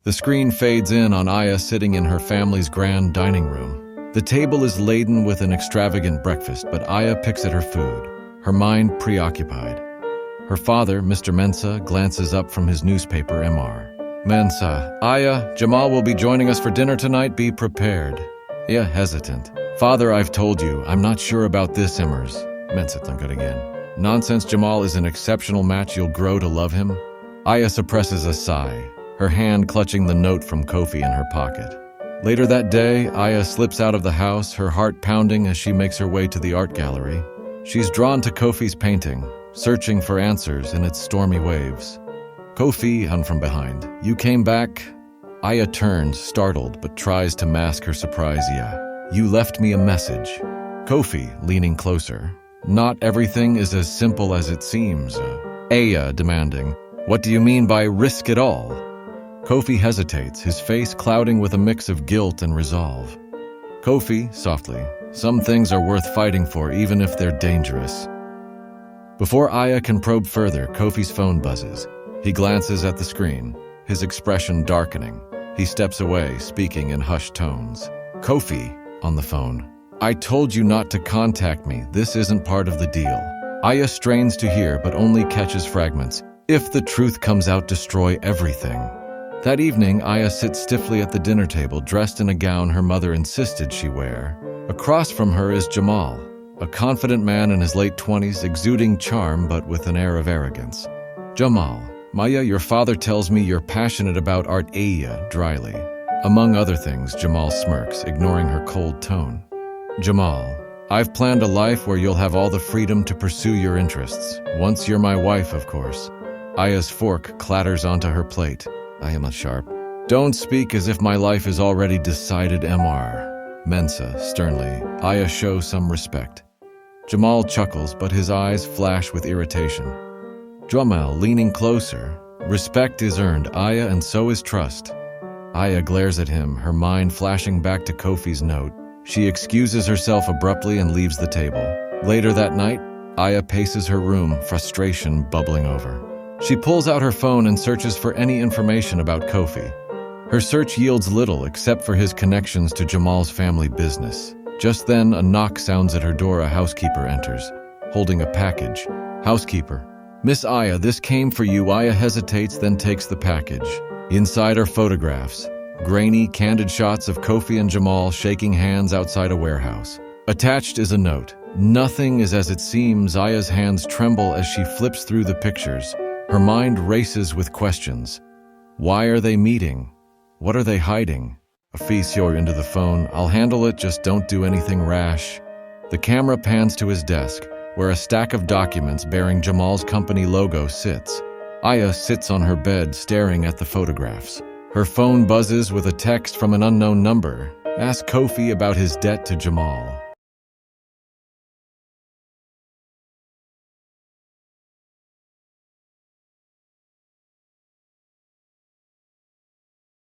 The screen fades in on Aya sitting in her family's grand dining room. The table is laden with an extravagant breakfast, but Aya picks at her food, her mind preoccupied. Her father, Mr. Mensa, glances up from his newspaper MR. Mensa, Aya, Jamal will be joining us for dinner tonight. Be prepared. Aya hesitant. Father, I've told you, I'm not sure about this, Emmers. Mensa again. Nonsense, Jamal is an exceptional match. You'll grow to love him. Aya suppresses a sigh, her hand clutching the note from Kofi in her pocket. Later that day, Aya slips out of the house, her heart pounding as she makes her way to the art gallery. She's drawn to Kofi's painting, searching for answers in its stormy waves. Kofi, on from behind. You came back? Aya turns, startled, but tries to mask her surprise. Yeah. You left me a message. Kofi, leaning closer. Not everything is as simple as it seems. Aya, demanding. What do you mean by risk it all? Kofi hesitates, his face clouding with a mix of guilt and resolve. Kofi, softly. Some things are worth fighting for, even if they're dangerous. Before Aya can probe further, Kofi's phone buzzes. He glances at the screen, his expression darkening. He steps away, speaking in hushed tones. Kofi, on the phone. I told you not to contact me. This isn't part of the deal. Aya strains to hear, but only catches fragments. If the truth comes out, destroy everything. That evening, Aya sits stiffly at the dinner table, dressed in a gown her mother insisted she wear. Across from her is Jamal, a confident man in his late 20s, exuding charm but with an air of arrogance. Jamal, Maya, your father tells me you're passionate about art. Aya, dryly. Among other things, Jamal smirks, ignoring her cold tone. Jamal, I've planned a life where you'll have all the freedom to pursue your interests. Once you're my wife, of course. Aya's fork clatters onto her plate. I am sharp. Don't speak as if my life is already decided, Mr. Mensa, sternly. Aya shows some respect. Jamal chuckles, but his eyes flash with irritation. Jamal, leaning closer. Respect is earned, Aya, and so is trust. Aya glares at him, her mind flashing back to Kofi's note. She excuses herself abruptly and leaves the table. Later that night, Aya paces her room, frustration bubbling over. She pulls out her phone and searches for any information about Kofi. Her search yields little except for his connections to Jamal's family business. Just then, a knock sounds at her door. A housekeeper enters, holding a package. Housekeeper. Miss Aya, this came for you. Aya hesitates, then takes the package. Inside are photographs. Grainy, candid shots of Kofi and Jamal shaking hands outside a warehouse. Attached is a note. Nothing is as it seems. Aya's hands tremble as she flips through the pictures. Her mind races with questions. Why are they meeting? What are they hiding? Officio into the phone. I'll handle it, just don't do anything rash. The camera pans to his desk, where a stack of documents bearing Jamal's company logo sits. Aya sits on her bed, staring at the photographs. Her phone buzzes with a text from an unknown number. Ask Kofi about his debt to Jamal.